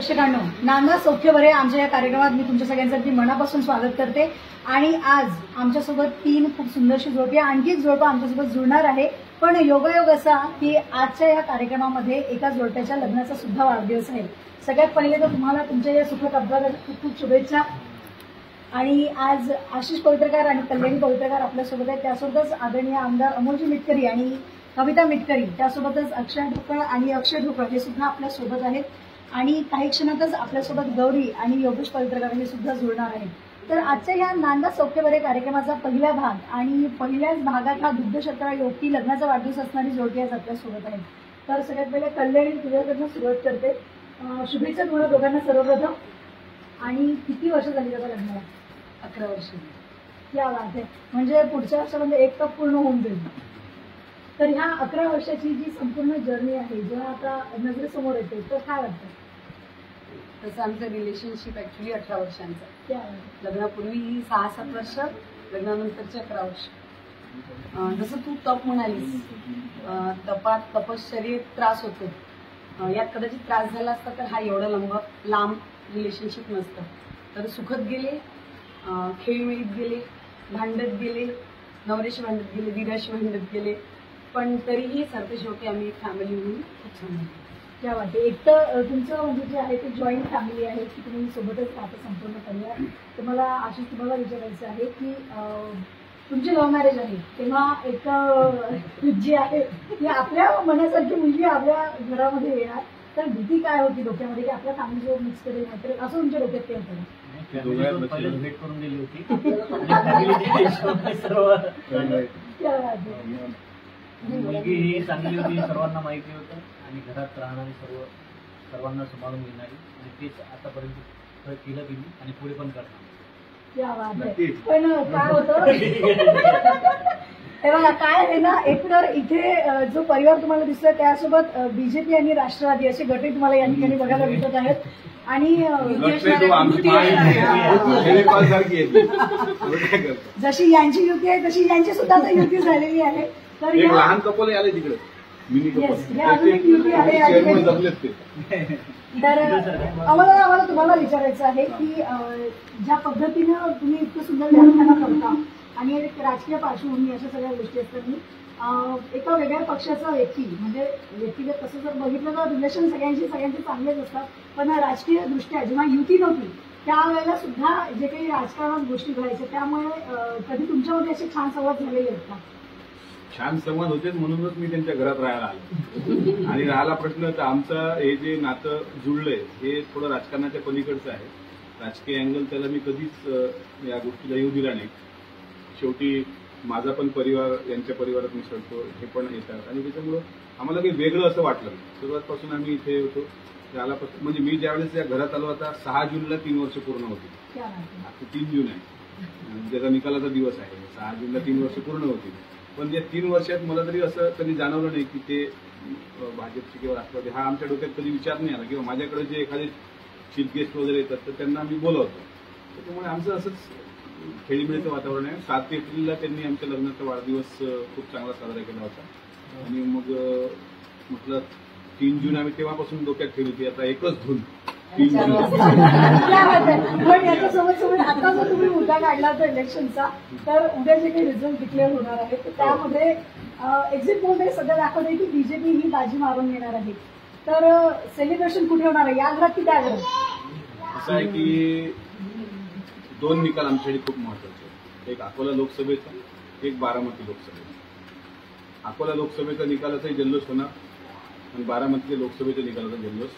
दर्शकांनो, नांदा सौख्य बरे आमच्या या कार्यक्रमात मी तुमच्या सगळ्यांचं मनापासून स्वागत करते। आणि आज आमच्यासोबत 3 खूप सुंदरशी जोडपी, आणखी एक जोडपा आमच्यासोबत जुळणार आहे। पण योगायोग असा की आजच्या या कार्यक्रमामध्ये एका जोडप्याच्या लग्नाचा सुद्धा वाढदिवस आहे। सगळ्यात पहिले तर तुम्हाला तुमच्या या सुखद अपघातात खूप खूप शुभेच्छा। आणि आज आशिष पवित्रकार आणि कल्याणी पवित्रकार आपल्यासोबत आहेत, त्यासोबतच आदरणीय आमदार अमोलजी मिटकरी आणि कविता मिटकरी, त्यासोबतच अक्षय ढोकळ आणि अक्षय ढोकळ हे सुद्धा आपल्यासोबत आहेत। आणि काही क्षणातच आपल्यासोबत गौरी आणि योगेश पवित्रकर हे सुद्धा जुळणार आहेत। तर आजच्या या नांदा सौख्य बरे कार्यक्रमाचा पहिला भाग आणि पहिल्याच भागात हा दुग्धशर्करा योगी लग्नाचा वाढदिवस असणारी जोडपी आज आपल्यासोबत आहे। तर सगळ्यात पहिले कल्याणी तुझ्याकडनं सुरुवात करते। शुभेच्छा तुम्हाला दोघांना सर्वप्रथम। आणि किती वर्ष झाली त्याच्या लग्नाला? 11 वर्ष। क्या बात आहे, म्हणजे पुढच्या वर्षामध्ये 1 कप पूर्ण होऊन जाईल। तर ह्या 11 वर्षाची जी संपूर्ण जर्नी आहे, जेव्हा आता नजरेसमोर येते तर काय वाटतं? तसं आमचं रिलेशनशिप ऍक्च्युली 18 वर्षांचं। क्या लग्नापूर्वी 6-7 वर्ष, लग्नानंतरचे 11 वर्ष। जसं तू तप म्हणालीस, तपात तपश्चर्येत त्रास होतो, यात कदाचित त्रास झाला असता तर हा एवढं लांब रिलेशनशिप नसतं। तर सुखद गेले, खेळमेळीत गेले, भांडत गेले, नवऱ्याशी भांडत गेले, दिराशी भांडत गेले, पण तरीही सरतेशेवटी आम्ही एक फॅमिली म्हणून खूप छान होतो। क्या वाटते? एक तर तुमचं म्हणजे जे आहे ते जॉईंट फॅमिली आहे की तुम्ही सोबतच राहता संपूर्ण परिवार। तर मला आशिष तुम्हाला विचारायचं आहे की तुमची लव्ह मॅरेज आहे, तेव्हा एक जी आहे ती आपल्या मनासारखी मुलगी आपल्या घरामध्ये येणार, तर भीती काय होती डोक्यामध्ये की आपल्या फॅमिलीसोबत मिक्स करेल नाहीतर असं तुमच्या डोक्यात काय होतं? भेट करून दिली होती। मुलगी ही चांगली होती, सर्वांना माहिती होतं, आणि घरात राहणारी सर्वांना सांभाळून घेणारी, आणि तेच आतापर्यंत केलं गेली आणि पुढे पण करणार। पण काय होतं हे बघा, काय आहे ना, एकतर इथे जो परिवार तुम्हाला दिसतोय त्यासोबत बीजेपी आणि राष्ट्रवादी असे गटही तुम्हाला या ठिकाणी बघायला भेटत आहेत। आणि जशी यांची युती आहे तशी यांची सुद्धा युती झालेली आहे। तर लहान कपल आले तिकडे, तर आम्हाला तुम्हाला विचारायचं आहे की ज्या पद्धतीनं तुम्ही इतकं सुंदर व्याख्यान करता आणि एक राजकीय पार्श्वभूमी अशा सगळ्या गोष्टी असताना एका वेगळ्या पक्षाचा व्यक्ती, म्हणजे व्यक्तिगत तसं जर बघितलं तर रिलेशन सगळ्यांचे चांगलेच असतात, पण राजकीय दृष्ट्या जेव्हा युती नव्हती त्यावेळेला सुद्धा जे काही राजकारणात गोष्टी घडायच्या, त्यामुळे कधी तुमच्यामध्ये असे छान संवाद झालेले आहेत का? छान संवाद होतेच, म्हणूनच मी त्यांच्या घरात राहायला आलो। आणि राहिला प्रश्न तर आमचं हे जे नातं जुळलंय हे थोडं राजकारणाच्या पलीकडचं आहे। राजकीय अँगल त्याला मी कधीच या गोष्टीला येऊ दिला नाही। शेवटी माझा पण परिवार यांच्या परिवारात मिसळतो, हे पण येतात, आणि त्याच्यामुळं आम्हाला काही वेगळं असं वाटलं नाही। सुरुवातपासून आम्ही इथे होतो। त्याला म्हणजे मी ज्यावेळेस या घरात आलो, आता 6 जूनला 3 वर्ष पूर्ण होती। आता 3 जून आहे, ज्याचा निकालाचा दिवस आहे। 6 जूनला 3 वर्ष पूर्ण होती, पण या 3 वर्षात मला तरी असं कधी जाणवलं नाही की ते भाजपची किंवा राष्ट्रवादी हा आमच्या डोक्यात कधी विचार नाही आला, किंवा माझ्याकडे जे एखादे चीफ गेस्ट वगैरे येतात तर त्यांना आम्ही बोलावतो। त्याच्यामुळे आमचं असंच खेळीमेळीचं वातावरण आहे। 7 एप्रिलला त्यांनी आमच्या लग्नाचा वाढदिवस खूप चांगला साजरा केला होता, आणि मग म्हटलं 3 जून आम्ही तेव्हापासून डोक्यात ठेवली होती, आता एकच धून 3 जून। पण याच्यासोबत आता जर तुम्ही मुद्दा काढला तर इलेक्शनचा, तर उद्या जे काही रिझल्ट डिक्लेअर होणार आहे तर त्यामध्ये एक्झिट पोलमध्ये सध्या दाखवत आहे की बीजेपी ही बाजी मारून घेणार आहे। तर सेलिब्रेशन कुठे होणार आहे, या घरात की त्या घरात? असं आहे की 2 निकाल आमच्यासाठी खूप महत्वाचे आहेत, एक अकोला लोकसभेचा, एक बारामती लोकसभेचा। अकोला लोकसभेचा निकालाचाही जल्लोष होणार, आणि बारामती लोकसभेच्या निकालाचा जल्लोष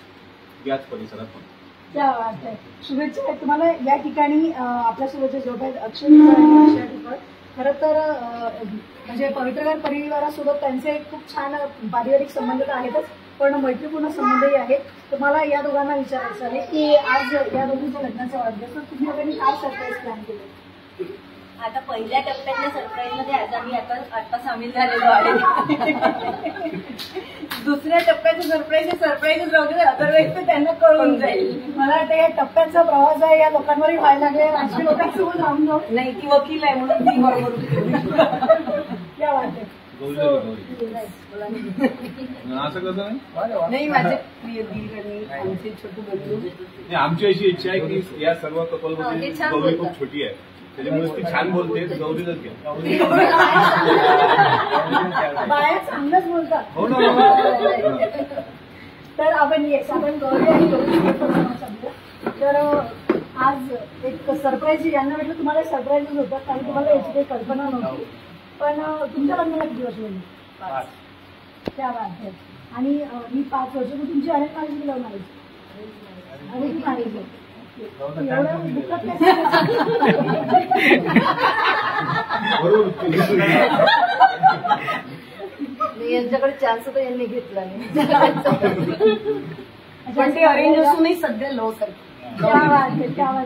याच परिसरात होणार। क्या बात आहे, शुभेच्छा आहेत तुम्हाला। या ठिकाणी आपल्यासोबतचे जोड आहेत अक्षय आणि अक्षय ढोकळ। खरं तर म्हणजे पवित्रकार परिवारासोबत त्यांचे खूप छान पारिवारिक संबंध तर आहेतच, पण मैत्रीपूर्ण संबंधही आहेत। तर मला या दोघांना विचारायचं आहे की आज या दोघींच्या लग्नाचा वाढदिवस, तर तुम्ही वगैरे काय सरप्राईज प्लॅन केले? आता पहिल्या टप्प्यातल्या सरप्राईजमध्ये आज आम्ही आता सामील झालेलो आहे। दुसऱ्या टप्प्याचं सरप्राईजच राहू दे, अदरवाईज तर त्यांना कळून जाईल। मला वाटतं या टप्प्याचा प्रवास आहे या लोकांवरही व्हायला लागले, राजकीय लोकांसोबत आमचं नाही, ती वकील आहे म्हणून ती बरोबर। या वाटते असं कसं नाही? नाही, माझे प्रिय दीर आणि आमचे छोटू बंधू. नाही, आमची अशी इच्छा आहे की या सर्व कपलमध्ये गौरी खूप छोटी आहे, त्याच्यामुळे ती छान बोलते. गौरीलाच घ्या. बाया चांगलंच बोलतात. हो ना. तर आपण गौरी आणि गौरी समजू. तर आज एक सरप्राईज यांना म्हटलं तुम्हाला सरप्राईजच होतं, कारण तुम्हाला याची काही कल्पना नव्हती. पण तुमच्या लग्नाला किती वर्ष झाली? 5. त्या बात आहे. आणि ही 5 वर्ष तुमची अनेक माझी लव्ह मॅरेज आणि ती मॅरेज एवढं दुःखात काय यांच्याकडे चान्स तर यांनी घेतला नाही. पण ते अरेंज असूनही सध्या लो सर. त्या बात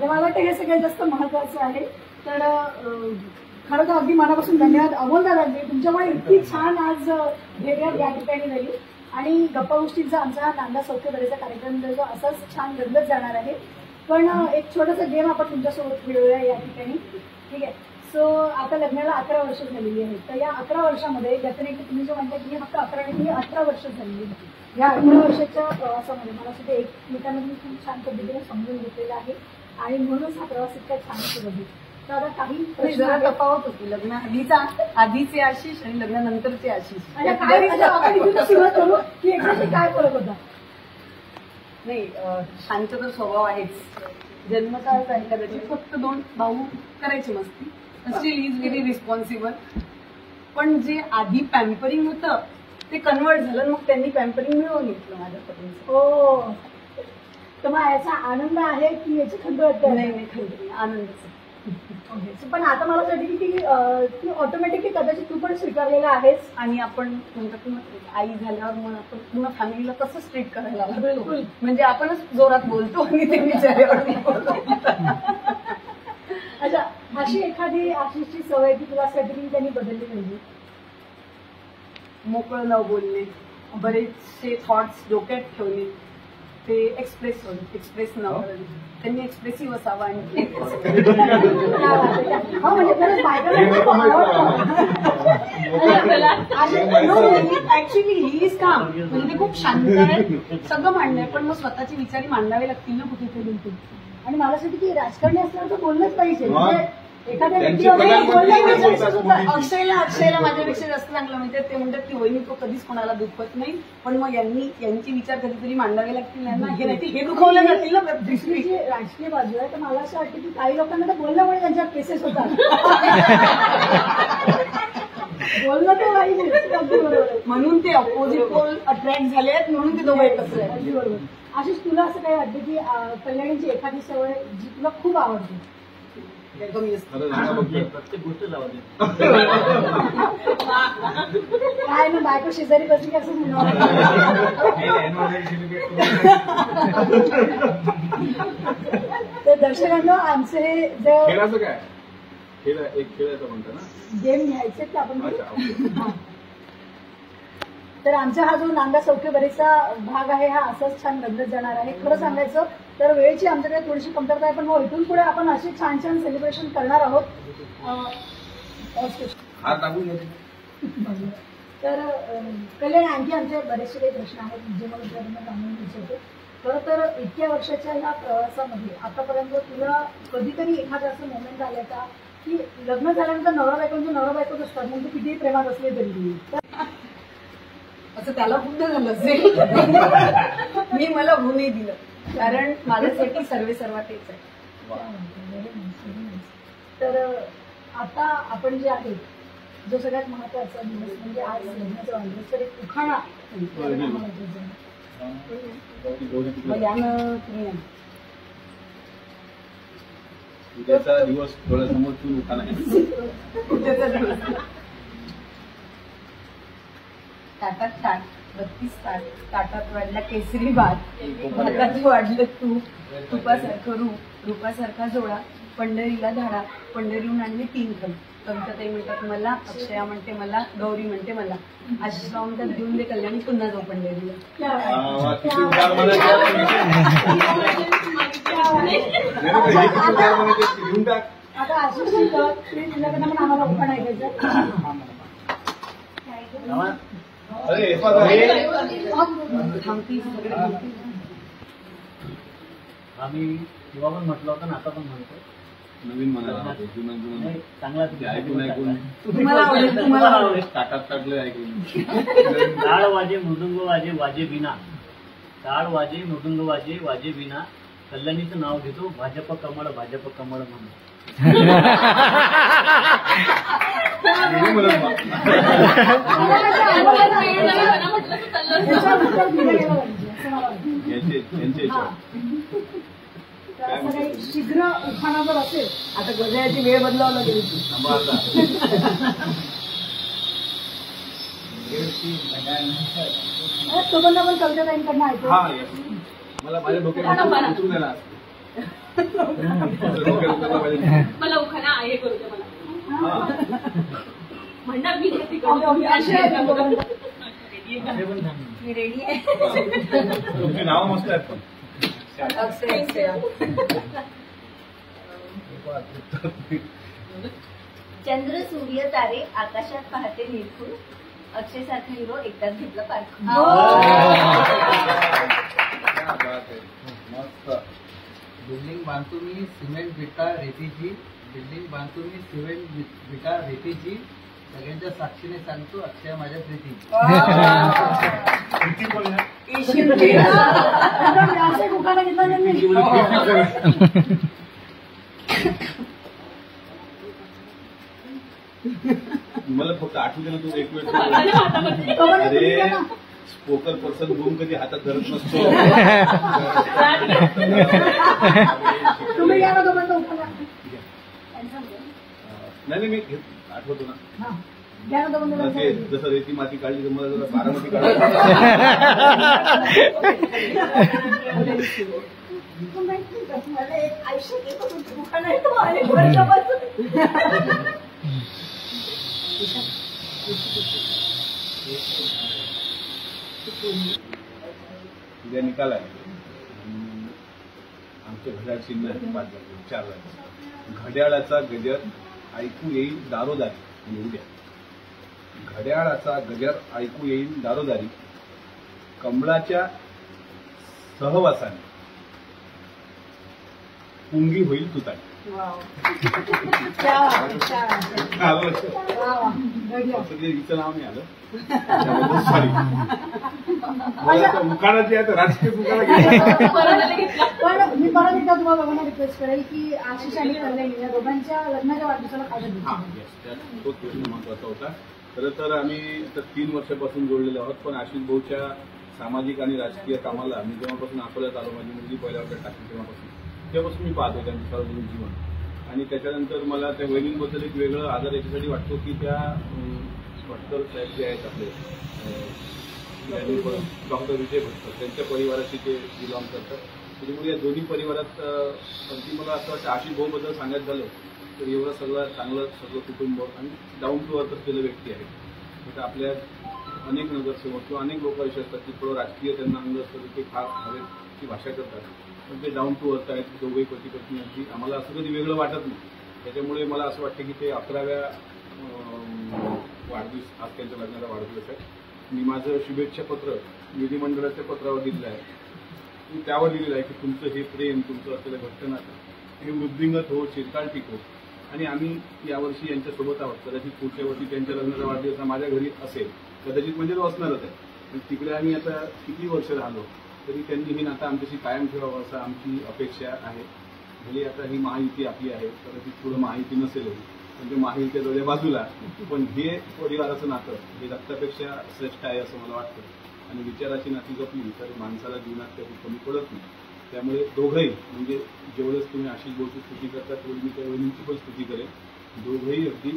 मला वाटतं हे सगळ्यात जास्त महत्वाचं आहे. तर खरं तर अगदी मनापासून धन्यवाद अमोल दादांनी, तुमच्यामुळे इतकी छान आज भेट या ठिकाणी झाली. आणि गप्पा गोष्टींचा आमचा नांदा सौख्य बरेचा कार्यक्रम जो असाच छान रंगत जाणार आहे. पण एक छोटासा गेम आपण तुमच्यासोबत खेळूया या ठिकाणी. ठीक आहे. सो आता लग्नाला 11 वर्ष झालेली आहेत. तर या 11 वर्षामध्ये डेफिनेटली तुम्ही जो म्हणता की फक्त 11 नाही, 18 वर्ष झालेली होती. या 18 वर्षाच्या प्रवासामध्ये मला सुद्धा एकमेकांना मी खूप छान पद्धतीने समजून घेतलेलं आहे आणि म्हणूनच हा प्रवास इतका छान सुरू आहे. तर आता काही जरा तफावत होती. लग्न आधीचे आशिष आणि लग्नानंतरचे आशिष. सुरुवात करू की एकदा काय फरक होता? नाही, शांत तर स्वभाव आहेच. जन्मताच आहे कदाचित. फक्त 2 भाऊ करायचे मस्ती. Steel is very responsible. पण जे आधी पॅम्परिंग होतं ते कन्वर्ट झालं. मग त्यांनी पॅम्परिंग मिळवून घेतलं माझ्यापर्यंत. हो. तर मग याचा आनंद आहे की याची खंत वाटते? नाही, खंत आनंदच. पण आता मला वाटतं की ऑटोमॅटिकली कदाचित तू पण स्वीकारलेला आहेस. आणि आपण म्हणतात ना, आई झाल्यावर मग आपण पूर्ण फॅमिलीला कसं स्ट्रीट करायला लागतो. म्हणजे आपणच जोरात बोलतो आणि ते विचारावर बोलतो. अच्छा, अशी एखादी आशिषची सवय की तुला असं वाटतं की त्यांनी बदलली पाहिजे? मोकळं न बोलणे, बरेचसे थॉट्स डोक्यात ठेवणे, ते एक्सप्रेस न करणे. त्यांनी एक्सप्रेसिव्ह असावं. आणि ऍक्च्युली ही इज काम. म्हणजे ते खूप शांत आहे, सगळं मांडणं, पण मग स्वतःचे विचारी मांडावे लागतील ना कुठेतरी. आणि मला असं की राजकारणी असल्यावर तर बोललंच पाहिजे. एखाद्या अक्षयला माझ्यापेक्षा जास्त चांगलं माहिती. ते म्हणतात की वहिनी तो कधीच कोणाला दुखवत नाही, पण मग यांचे विचार कधीतरी मांडावे लागतील यांना. हे नाही हे दुखवलं जातील ना. दुसरी जी राजकीय बाजू आहे तर मला असं वाटतं की काही लोकांना तर बोलल्यामुळे त्यांच्या केसेस होतात. बोलणं तर पाहिजे. म्हणून ते अपोजिट पोल अट्रॅक्ट झाले आहेत, म्हणून ते दोघं एकत्र आहेत. अगदी बरोबर. आशिष, तुला असं काय वाटतं की कल्याणीची एखादी सवय जी तुला खूप आवडते? प्रत्येक गोष्ट लावते. काय ना, बायको शेजारी बसली की असं म्हणणार. तर दर्शकांना आमचे हे खेळाचं काय एक खेळाचं म्हणतो ना, गेम घ्यायचे ते आपण. तर आमचा हा जो नांदा सौख्य बरेचा भाग आहे हा असाच छान रंगत जाणार आहे. खरं सांगायचं तर वेळेची आमच्याकडे थोडीशी कमतरता आहे, पण मग इथून पुढे आपण असे छान छान सेलिब्रेशन करणार आहोत. तर कल्याण, आणखी आमचे बरेचसे काही प्रश्न आहेत जे मला तुझ्याकडनं जाणून घ्यायचे होते. खरं तर इतक्या वर्षाच्या ह्या प्रवासामध्ये आतापर्यंत तुला कधीतरी एखादं असं मोमेंट आलं का की लग्न झाल्यानंतर नवरा बायकोच असतात, म्हणजे कितीही प्रेमात असले तरी असं त्याला बुद्ध झालं असेल. मी मला होऊ नाही दिलं, कारण माझ्यासाठी सर्वा तेच आहे. तर आता आपण जे आहे जो सगळ्यात महत्वाचा दिवस म्हणजे आज लग्नाचा वाढदिवस, एक उखाणा यानं तुम्ही उद्याचा दिवस डोळ्यासमोर ठेवून उखाणा आहे. ताटात ताट 32 ताट, ताटात वाढला केसरी भात, भातात वाढलं तूप, तुपासारखं रूपासारखा जोडा, पंढरीला धाडा, पंढरीहून आणले 3 खण. कविताताई म्हणतात मला, अक्षया म्हणते मला, गौरी म्हणते मला. आशिष राव म्हणतात घेऊन दे कल्याणी, पुन्हा जाऊ पंढरीला. आता आशिष तुझ्याकडनं पण आम्हाला उखाणा ऐकायचं. अरे हे बघा, हे थांबती सगळे आम्ही तेव्हा पण म्हटलं होतं ना आता पण म्हणतो नवीन म्हणाला जुनं नाही, चांगला ते ऐकून तुम्हाला आवडेल, तुम्हाला आवडेल. ताटात टाकलं ऐकून. टाळ वाजे मृदुंग वाजे वाजे बिना, टाळ वाजे मृदुंग वाजे वाजे बिना, कल्याणीचं नाव घेतो भाजप कमळ म्हणून. नाही म्हणत बा. यांचे याच्यावर. असं काही शीघ्र उखाणा जर असेल आता गजराची वेळ बदलावं लागेल. थांबा आता. तो पण आपण कविताताईंकडनं ऐकू. हा yes. मला माझ्या डोक्यात उतरून देणार. मला उखाणा आहे करू दे मला. हा. म्हणणार मी किती असे आहेत दोघांना. असे पण सांग. मी रेडी आहे. तुमची नावं मस्त आहेत पण. चंद्र सूर्य तारे आकाशात पाहते निरखून, अक्षय सारखा हिरो एकदाच घेतला पारखून. मस्त. बिल्डिंग बांधतो मी सिमेंट विटा रेतीची, बिल्डिंग बांधतो मी सिमेंट विटा रेतीची, सगळ्यांच्या साक्षीने सांगतो अक्षय माझ्या प्रीती. किती पण आहे? व्यावसायिक उखाणा घेतला त्यांनी. मला फक्त आठवू दे ना तू एक वेळ. कवर अरे घेतला ना. स्पोकन पर्सन बूम कधी हातात धरत नसतो. तुम्ही घ्या ना दोघांचा उखाणा. नाही मी घेत आठवतो ना. हा. घ्या ना दोघांचा ते उखाणा. जसं रेती माती काढली तर मला जरा बारामती काढायला. मला एक आयुष्यात एकच उखाणा आहे, तो अनेक वर्षापासून. उद्या निकाल आहे. आमच्या घड्याळ चिन्ह आहे 5 जागी 4 जागी. घड्याळाचा गजर ऐकू येईल दारोदारी. म्हणजे उद्या घड्याळाचा गजर ऐकू येईल दारोदारी, कमळाच्या सहवासाने पुंगी होईल तुतारी. क्या बात आहे, क्या बात आहे. आलं लक्षात? वा, वा. बढिया. असं ते हिचं नाव नाही आलं त्याबद्दल सॉरी. मला आता उखाणा जे आहे ते राजकीय उखाणा घ्यायचा. पण मी परत एकदा तुम्हाला दोघांना रिक्वेस्ट करेल की आशिष आणि कल्याणी या दोघांच्या लग्नाच्या वाढदिवसाला खायला हा द्यायचं. येस, त्यात तोच प्रश्न महत्वाचा होता. खरं तर आम्ही आता 3 वर्षापासून जोडलेलो आहोत, पण आशिष भाऊच्या सामाजिक आणि राजकीय कामाला मी जेव्हापासून अकोल्यात आलो, माझी मुलगी पहिल्या वर्षात टाकली तेव्हापासून मी पाहतो त्यांचं सार्वजनिक जीवन. आणि त्याच्यानंतर मला त्या वहिनींबद्दल एक वेगळं आदर याच्यासाठी वाटतो की त्या भटकर साहेब जे आहेत आपले डॉक्टर विजय भटकर त्यांच्या परिवाराशी ते बिलॉंग करतात. त्याच्यामुळे या दोन्ही परिवारात अगदी मला असं वाटतं आशिष भाऊबद्दल सांगायचं झालं तर एवढं सगळं कुटुंब आणि डाऊन टू अर्थ असलेलं व्यक्ती आहे. आता आपल्या अनेक नगरसेवक किंवा अनेक लोक असे असतात की थोडं राजकीय त्यांना अंग असतं ते फार हवेची भाषा करतात, पण ते डाऊन टू अर्थ आहेत. दोघेही पती पत्नी अगदी आम्हाला असं कधी वेगळं वाटत नाही. त्याच्यामुळे मला असं वाटतं की ते 11व्या वाढदिवस आज त्यांच्या लग्नाचा वाढदिवस आहे. मी माझं शुभेच्छा पत्र विधिमंडळाच्या पत्रावर दिलेलं आहे. त्यावर लिहिलेलं आहे की तुमचं हे प्रेम, तुमचं असलेलं घट्ट नातं हे वृद्धिंगत हो, चिरकाळ टिको. आणि आम्ही यावर्षी यांच्यासोबत आहोत. कदाचित पुढच्या वर्षी त्यांच्या लग्नाचा वाढदिवस माझ्या घरी असेल, कदाचित म्हणजे तो असणारच आहे. पण तिकडे आम्ही आता किती वर्ष राहिलो तरी त्यांनी हे नातं आमच्याशी कायम ठेवावं असं आमची अपेक्षा आहे. भले आता ही महायुती आपली आहे, कदाचित पुढं महायुती नसेलही, पण ते महायुतीच्या जवळ बाजूला, पण हे परिवाराचं नातं हे रक्तापेक्षा श्रेष्ठ आहे असं मला वाटतं. आणि विचाराची नाती जपली तर माणसाला जीवनात कधी कमी पडत नाही. त्यामुळे दोघंही म्हणजे जेवढंच तुम्ही आशिष भाऊची स्तुती करता तेवढी मी त्या वहिनींची पण स्तुती करेन. दोघंही अगदी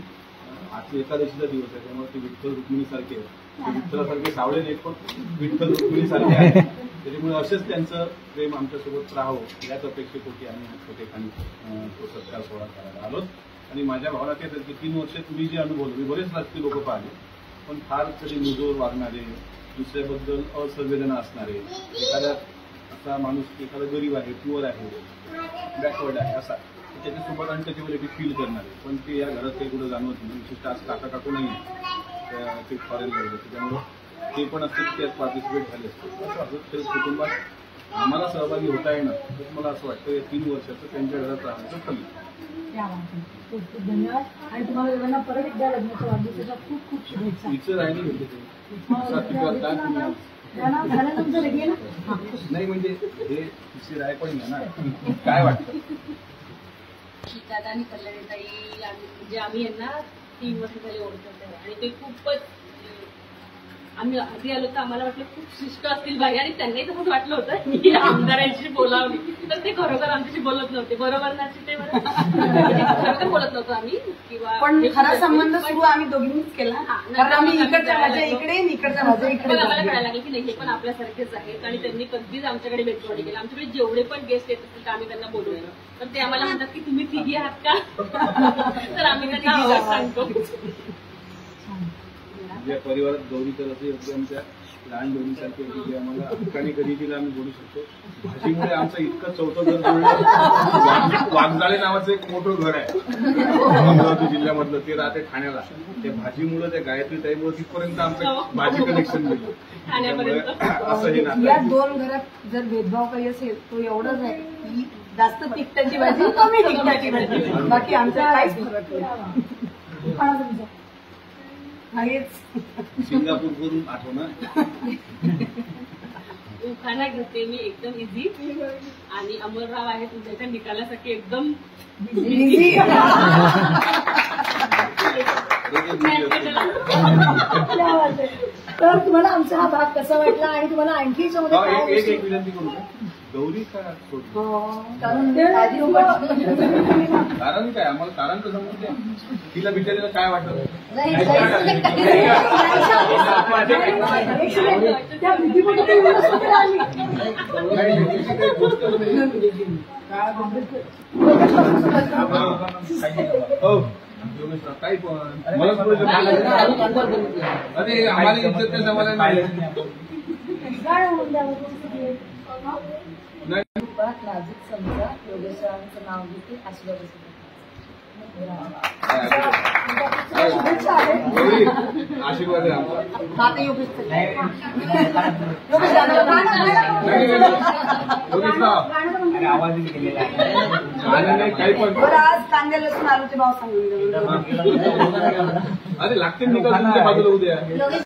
आज एकादशीचा दिवस आहे त्यामुळे ते विठ्ठल रुक्मिणीसारखे आहेत. विठ्ठलासारखे सावळे नाहीत पण विठ्ठल रुक्मिणीसारखे आहेत. त्याच्यामुळे असंच त्यांचं प्रेम आमच्यासोबत राहावं याच अपेक्षेपोटी आम्ही ठिकाणी तो सत्कार सोहळा करायला आलो. आणि माझ्या भावना तेच आहेत की 3 वर्ष तुम्ही जे अनुभवलं, मी बरेच राजकीय लोक पाहिले पण फार कधी मुजोर वागणारे, दुसऱ्याबद्दल असंवेदना असणारे, एखादा असा माणूस एखादा गरीब आहे, पुअर आहे, बॅकवर्ड आहे असा त्याच्यासोबत अनटचेबिलिटी फील करणारे, पण ते या घरात काही कुठं जाणवत नाही. विशेषतः आज काका काकू नाही तर ते फॉरेनला गेले त्याच्यामुळे ते पण असतील त्यात पार्टिसिपेट झाले असते असं ते कुटुंबात आम्हाला सहभागी होता येणं तर मला असं वाटतं या 3 वर्षाचं त्यांच्या घरात राहण्याचं फल. खूप खूप धन्यवाद आणि तुम्हाला दोघांना परत एकदा लग्नाच्या वाढदिवसाच्या खूप खूप शुभेच्छा. तिचं राहिली होते ते झालं तुमचं रेडी ना. नाही म्हणजे हे तिची राय पण आहे ना काय वाटतं. दादा आणि कल्याणीताई म्हणजे आम्ही यांना 3 वर्ष झाली ओळखत आहे आणि ते खूपच आम्ही आधी आलो तर आम्हाला वाटलं खूप शिष्ट असतील बाई आणि त्यांनाही तसंच वाटलं होतं की आमदारांशी बोलावली तर ते खरोखर आमच्याशी बोलत नव्हते. बरोबर ना ते खरोखर बोलत नव्हतो आम्ही किंवा पण खरा संबंध सुरू आम्ही दोघींनीच केला कारण आम्ही इकडच्या माझ्या इकडे इकडच्या माझ्या इकडे आम्हाला कळायला लागलं की नाही हे पण आपल्यासारखेच आहेत आणि त्यांनी कधीच आमच्याकडे भेटवाडी केली. आमच्याकडे जेवढे पण गेस्ट येत असतील तर आम्ही त्यांना बोलवलं तर ते आम्हाला म्हणतात की तुम्ही तिघी आहात का तर आम्ही त्यांना सांगतो. या परिवारात गौरी तर असे होते आमच्या लहान बहिणीसारखे होते की आम्हाला हक्काने कधी तिला आम्ही बोलू शकतो. भाजीमुळे आमचं इतकं चौथं घर जुळलं. वाघजाळे नावाचं एक मोठं घर आहे अमरावती जिल्ह्यामधलं ते राहते ठाण्याला. त्या भाजीमुळे त्या गायत्री ताईमुळे तिथपर्यंत आमचं भाजी कनेक्शन मिळतं. असं हे नातं या 2 घरात जर भेदभाव काही असेल तो एवढाच आहे की जास्त तिखटाची भाजी कमी तिखटाची भाजी बाकी आमचा काहीच फरक नाही. हेच सिंगापूर करून आठवणं उखाणा घेते मी एकदम इझी आणि अमोलराव आहे तुमच्या इथे निकालासाठी एकदम तर तुम्हाला आमचा हा भाग कसा वाटला आणि तुम्हाला आणखी याच्यामध्ये काय एक विनंती करू का गौरी का कारण कारण काय आम्हाला कारण तर समजून द्या तिला बिचारीला काय वाटत त्या भीतीमध्ये काही पण मला अरे आम्हाला इज्जत त्या समाधान नाही. नाजूक समजा योगेश्वरांचं नाव घेते आशीर्वाद आशीर्वाद आहे आमचा. आता योगेश काही पण आज कांद्या लसूण आलूचे भाव सांगून अरे लागते निकाल तुमच्या बाजूला उद्या